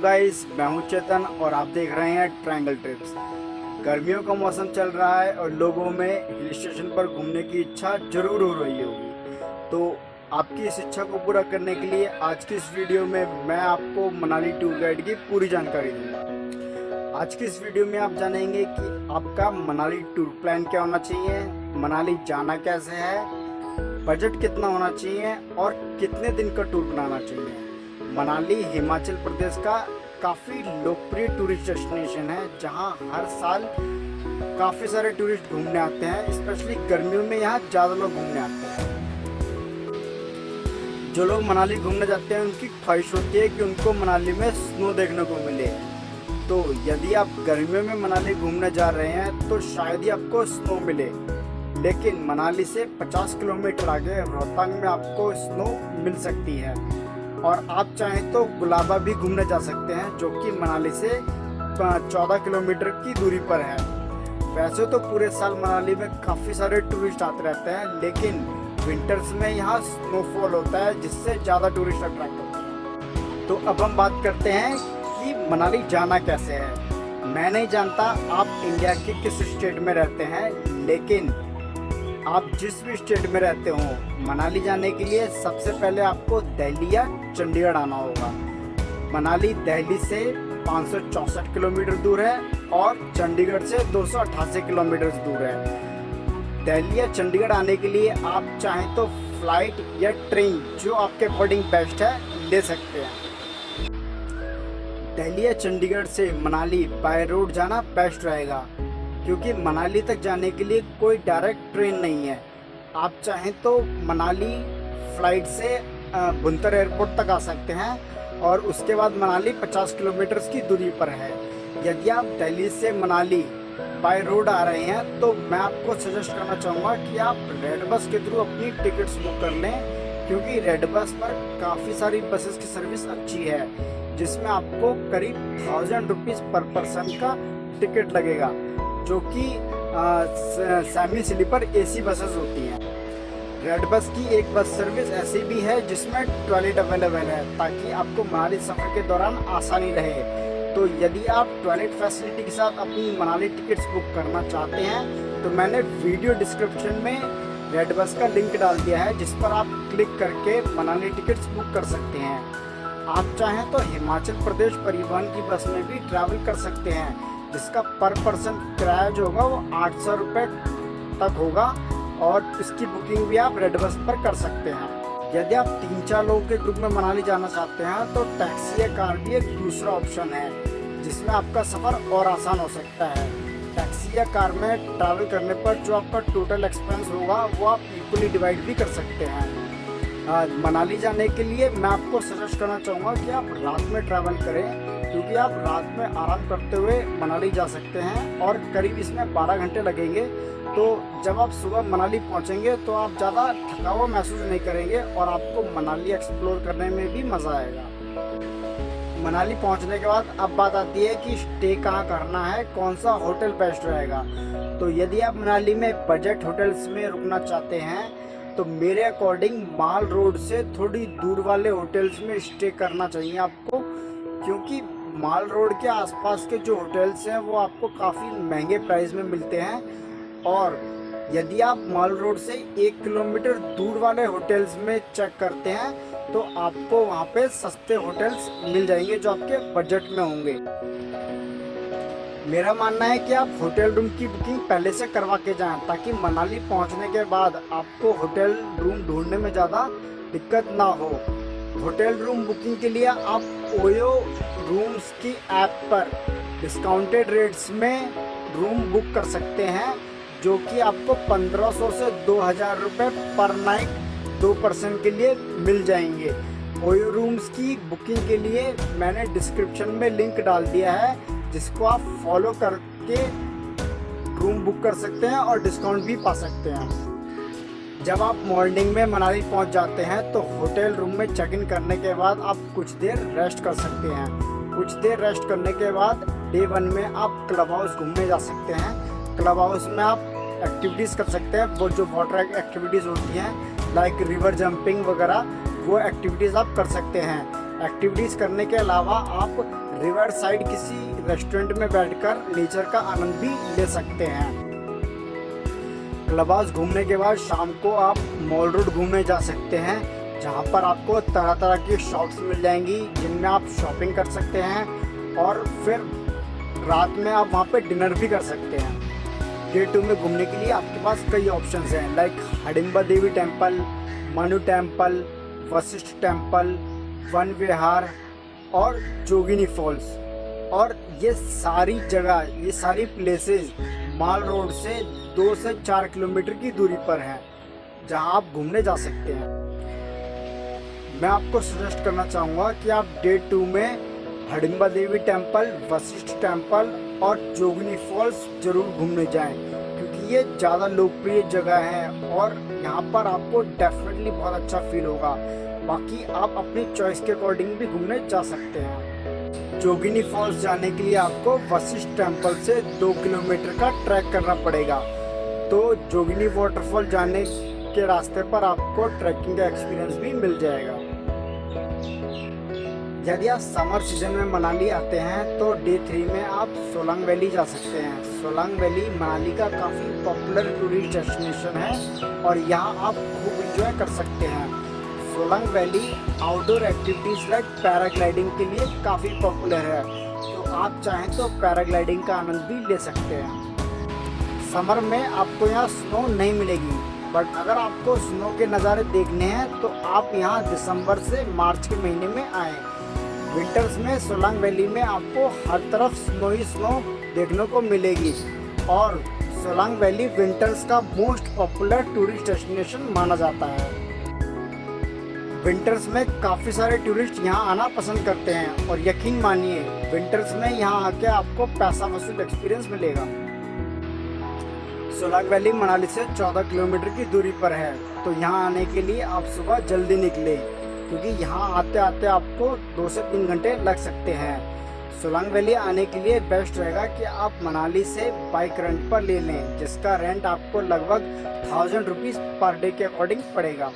Guys, मैं हूं चेतन और आप देख रहे हैं ट्रायंगल ट्रिप्स। गर्मियों का मौसम चल रहा है और लोगों में हिल स्टेशन पर घूमने की इच्छा जरूर हो रही होगी। तो आपकी इस इच्छा को पूरा करने के लिए आज की इस वीडियो में मैं आपको मनाली टूर गाइड की पूरी जानकारी दूंगा। आज की इस वीडियो में आप जानेंगे कि आपका मनाली टूर प्लान क्या होना चाहिए, मनाली जाना कैसे है, बजट कितना होना चाहिए और कितने दिन का टूर बनाना चाहिए। मनाली हिमाचल प्रदेश का काफ़ी लोकप्रिय टूरिस्ट डेस्टिनेशन है, जहां हर साल काफ़ी सारे टूरिस्ट घूमने आते हैं। स्पेशली गर्मियों में यहाँ ज़्यादा लोग घूमने आते हैं। जो लोग मनाली घूमने जाते हैं उनकी ख्वाहिश होती है कि उनको मनाली में स्नो देखने को मिले। तो यदि आप गर्मियों में मनाली घूमने जा रहे हैं तो शायद ही आपको स्नो मिले, लेकिन मनाली से 50 किलोमीटर आगे रोहतांग में आपको स्नो मिल सकती है। और आप चाहें तो गुलाबा भी घूमने जा सकते हैं, जो कि मनाली से 14 किलोमीटर की दूरी पर है। वैसे तो पूरे साल मनाली में काफ़ी सारे टूरिस्ट आते रहते हैं, लेकिन विंटर्स में यहाँ स्नोफॉल होता है, जिससे ज़्यादा टूरिस्ट अट्रैक्ट होते हैं। तो अब हम बात करते हैं कि मनाली जाना कैसे है। मैं नहीं जानता आप इंडिया के किस स्टेट में रहते हैं, लेकिन आप जिस भी स्टेट में रहते हो, मनाली जाने के लिए सबसे पहले आपको दिल्ली या चंडीगढ़ आना होगा। मनाली दिल्ली से 564 किलोमीटर दूर है और चंडीगढ़ से 288 किलोमीटर दूर है। दिल्ली या चंडीगढ़ आने के लिए आप चाहें तो फ्लाइट या ट्रेन, जो आपके अकॉर्डिंग बेस्ट है, ले सकते हैं। दिल्ली या चंडीगढ़ से मनाली बाय रोड जाना बेस्ट रहेगा, क्योंकि मनाली तक जाने के लिए कोई डायरेक्ट ट्रेन नहीं है। आप चाहें तो मनाली फ्लाइट से भुंतर एयरपोर्ट तक आ सकते हैं और उसके बाद मनाली 50 किलोमीटर की दूरी पर है। यदि आप दिल्ली से मनाली बाय रोड आ रहे हैं तो मैं आपको सजेस्ट करना चाहूँगा कि आप रेड बस के थ्रू अपनी टिकट्स बुक कर लें, क्योंकि रेड बस पर काफ़ी सारी बसेस की सर्विस अच्छी है, जिसमें आपको करीब 1000 रुपीज़ पर पर्सन का टिकट लगेगा, जो कि सेमी स्लीपर AC बसेस होती हैं। रेड बस की एक बस सर्विस ऐसी भी है जिसमें टॉयलेट अवेलेबल है, ताकि आपको मनाली सफ़र के दौरान आसानी रहे। तो यदि आप टॉयलेट फैसिलिटी के साथ अपनी मनाली टिकट्स बुक करना चाहते हैं तो मैंने वीडियो डिस्क्रिप्शन में रेड बस का लिंक डाल दिया है, जिस पर आप क्लिक करके मनाली टिकट्स बुक कर सकते हैं। आप चाहें तो हिमाचल प्रदेश परिवहन की बस में भी ट्रैवल कर सकते हैं, जिसका पर पर्सन किराया जो होगा वो 800 रुपये तक होगा, और इसकी बुकिंग भी आप रेड बस पर कर सकते हैं। यदि आप 3-4 लोगों के ग्रुप में मनाली जाना चाहते हैं तो टैक्सी या कार भी एक दूसरा ऑप्शन है, जिसमें आपका सफ़र और आसान हो सकता है। टैक्सी या कार में ट्रैवल करने पर जो आपका टोटल एक्सपेंस होगा वो आप इक्वली डिवाइड भी कर सकते हैं। मनाली जाने के लिए मैं आपको सजेस्ट करना चाहूँगा कि आप रात में ट्रैवल करें, क्योंकि आप रात में आराम करते हुए मनाली जा सकते हैं और करीब इसमें 12 घंटे लगेंगे। तो जब आप सुबह मनाली पहुंचेंगे तो आप ज़्यादा थका हुआ महसूस नहीं करेंगे और आपको मनाली एक्सप्लोर करने में भी मज़ा आएगा। मनाली पहुंचने के बाद अब बात आती है कि स्टे कहाँ करना है, कौन सा होटल बेस्ट रहेगा। तो यदि आप मनाली में बजट होटल्स में रुकना चाहते हैं तो मेरे अकॉर्डिंग माल रोड से थोड़ी दूर वाले होटल्स में स्टे करना चाहिए आपको, क्योंकि माल रोड के आसपास के जो होटल्स हैं वो आपको काफ़ी महंगे प्राइस में मिलते हैं। और यदि आप माल रोड से 1 किलोमीटर दूर वाले होटल्स में चेक करते हैं तो आपको वहाँ पे सस्ते होटल्स मिल जाएंगे जो आपके बजट में होंगे। मेरा मानना है कि आप होटल रूम की बुकिंग पहले से करवा के जाएं, ताकि मनाली पहुँचने के बाद आपको होटल रूम ढूंढने में ज़्यादा दिक्कत ना हो। होटल रूम बुकिंग के लिए आप ओयो रूम्स की ऐप पर डिस्काउंटेड रेट्स में रूम बुक कर सकते हैं, जो कि आपको 1500 से 2000 रुपये पर नाइट 2 पर्सन के लिए मिल जाएंगे। ओयो रूम्स की बुकिंग के लिए मैंने डिस्क्रिप्शन में लिंक डाल दिया है, जिसको आप फॉलो करके रूम बुक कर सकते हैं और डिस्काउंट भी पा सकते हैं। जब आप मॉर्निंग में मनाली पहुंच जाते हैं तो होटल रूम में चेक इन करने के बाद आप कुछ देर रेस्ट कर सकते हैं। कुछ देर रेस्ट करने के बाद डे 1 में आप क्लब हाउस घूमने जा सकते हैं। क्लब हाउस में आप एक्टिविटीज़ कर सकते हैं, वो जो वाटर एक्टिविटीज़ होती हैं लाइक रिवर जंपिंग वगैरह, वो एक्टिविटीज़ आप कर सकते हैं। एक्टिविटीज़ करने के अलावा आप रिवर साइड किसी रेस्टोरेंट में बैठकर नेचर का आनंद भी ले सकते हैं। क्लब हाउस घूमने के बाद शाम को आप मॉल रोड घूमने जा सकते हैं, जहां पर आपको तरह तरह की शॉप्स मिल जाएंगी जिनमें आप शॉपिंग कर सकते हैं और फिर रात में आप वहां पे डिनर भी कर सकते हैं। डे 2 में घूमने के लिए आपके पास कई ऑप्शंस हैं, like Hidimba Devi temple, Manu temple, Vashisht temple, Van Vihar और जोगिनी फॉल्स। और ये सारी जगह, ये सारी प्लेसेस माल रोड से 2 से 4 किलोमीटर की दूरी पर हैं, जहां आप घूमने जा सकते हैं। मैं आपको सजेस्ट करना चाहूँगा कि आप डे 2 में हिडिंबा देवी टेम्पल, वशिष्ठ टेम्पल और जोगिनी फॉल्स जरूर घूमने जाएं, क्योंकि ये ज़्यादा लोकप्रिय जगह है और यहाँ पर आपको डेफिनेटली बहुत अच्छा फील होगा। बाकी आप अपनी चॉइस के अकॉर्डिंग भी घूमने जा सकते हैं। जोगिनी फॉल्स जाने के लिए आपको वशिष्ठ टेम्पल से 2 किलोमीटर का ट्रैक करना पड़ेगा। तो जोगिनी वाटरफॉल जाने के रास्ते पर आपको ट्रैकिंग का एक्सपीरियंस भी मिल जाएगा। यदि आप समर सीजन में मनाली आते हैं तो डे 3 में आप सोलांग वैली जा सकते हैं। सोलांग वैली मनाली का काफ़ी पॉपुलर टूरिस्ट डेस्टिनेशन है और यहाँ आप खूब एंजॉय कर सकते हैं। Solang valley outdoor activities like paragliding के लिए काफ़ी पॉपुलर है, तो आप चाहें तो पैराग्लाइडिंग का आनंद भी ले सकते हैं। समर में आपको यहाँ स्नो नहीं मिलेगी, बट अगर आपको स्नो के नज़ारे देखने हैं तो आप यहाँ दिसंबर से मार्च के महीने में आएँ। विंटर्स में सोलांग वैली में आपको हर तरफ स्नो ही स्नो देखने को मिलेगी और सोलांग वैली विंटर्स का मोस्ट पॉपुलर टूरिस्ट डेस्टिनेशन माना जाता है। विंटर्स में काफ़ी सारे टूरिस्ट यहाँ आना पसंद करते हैं और यकीन मानिए विंटर्स में यहाँ आके आपको पैसा वसूल एक्सपीरियंस मिलेगा। सोलांग वैली मनाली से 14 किलोमीटर की दूरी पर है, तो यहाँ आने के लिए आप सुबह जल्दी निकले, क्योंकि यहाँ आते आते आपको 2 से 3 घंटे लग सकते हैं। सोलांग वैली आने के लिए बेस्ट रहेगा कि आप मनाली से बाइक रेंट पर ले लें, जिसका रेंट आपको लगभग 1000 रुपीज़ पर डे के अकॉर्डिंग पड़ेगा।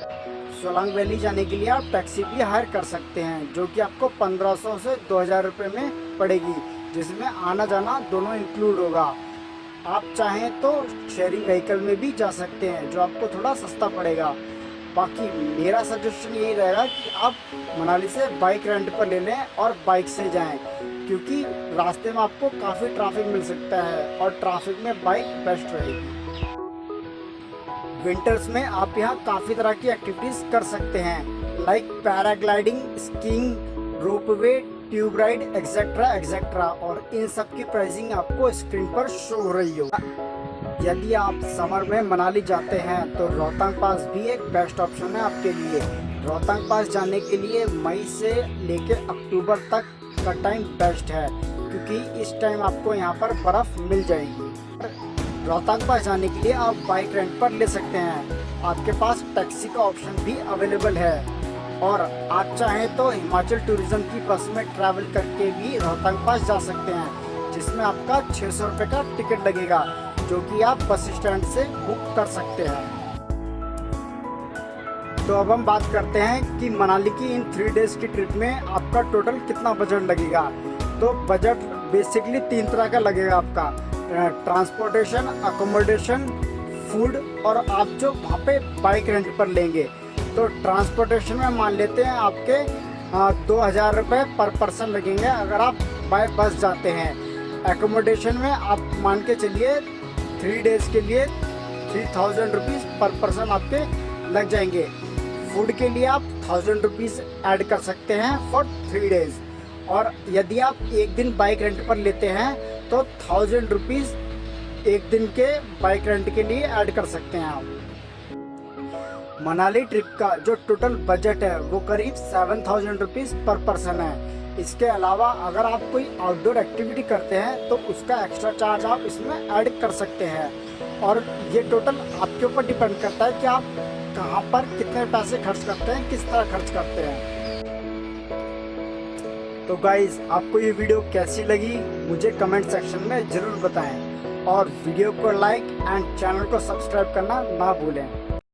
सोलांग वैली जाने के लिए आप टैक्सी भी हायर कर सकते हैं, जो कि आपको 1500 से 2000 रुपये में पड़ेगी, जिसमें आना जाना दोनों इंक्लूड होगा। आप चाहें तो शेयरिंग व्हीकल में भी जा सकते हैं, जो आपको थोड़ा सस्ता पड़ेगा। बाकी मेरा सजेशन यही रहेगा कि आप मनाली से बाइक रेंट पर ले लें और बाइक से जाएं, क्योंकि रास्ते में आपको काफ़ी ट्रैफिक मिल सकता है और ट्रैफिक में बाइक बेस्ट रहेगी। विंटर्स में आप यहाँ काफ़ी तरह की एक्टिविटीज़ कर सकते हैं, like paragliding, skiing, ropeway, tube ride etcetera etcetera, और इन सब की प्राइसिंग आपको स्क्रीन पर शो हो रही हो। यदि आप समर में मनाली जाते हैं तो रोहतांग पास भी एक बेस्ट ऑप्शन है आपके लिए। रोहतांग पास जाने के लिए मई से लेकर अक्टूबर तक का टाइम बेस्ट है, क्योंकि इस टाइम आपको यहाँ पर बर्फ़ मिल जाएगी। रोहतांग पास जाने के लिए आप बाइक रेंट पर ले सकते हैं। आपके पास टैक्सी का ऑप्शन भी अवेलेबल है और आप चाहें तो हिमाचल टूरिज्म की बस में ट्रैवल करके भी रोहतांग पास जा सकते हैं, जिसमें आपका 600 रुपये का टिकट लगेगा, जो कि आप बस स्टैंड से बुक कर सकते हैं। तो अब हम बात करते हैं कि मनाली की इन 3 डेज़ की ट्रिप में आपका टोटल कितना बजट लगेगा। तो बजट बेसिकली 3 तरह का लगेगा आपका, ट्रांसपोर्टेशन, अकोमोडेशन, फूड, और आप जो वहाँ पे बाइक रेंट पर लेंगे। तो ट्रांसपोर्टेशन में मान लेते हैं आपके 2000 रुपये पर पर्सन लगेंगे अगर आप बाय बस जाते हैं। एकोमोडेशन में आप मान के चलिए 3 डेज़ के लिए 3000 रुपीज़ पर पर्सन आपके लग जाएंगे। फूड के लिए आप 1000 रुपीज़ ऐड कर सकते हैं फॉर 3 डेज़, और यदि आप एक दिन बाइक रेंट पर लेते हैं तो 1000 रुपीज़ एक दिन के बाइक रेंट के लिए ऐड कर सकते हैं आप। मनाली ट्रिप का जो टोटल बजट है वो करीब 7000 रुपीज़ पर पर्सन है। इसके अलावा अगर आप कोई आउटडोर एक्टिविटी करते हैं तो उसका एक्स्ट्रा चार्ज आप इसमें ऐड कर सकते हैं, और ये टोटल आपके ऊपर डिपेंड करता है कि आप कहाँ पर कितने पैसे खर्च करते हैं, किस तरह खर्च करते हैं। तो गाइज, आपको ये वीडियो कैसी लगी मुझे कमेंट सेक्शन में ज़रूर बताएं, और वीडियो को लाइक एंड चैनल को सब्सक्राइब करना ना भूलें।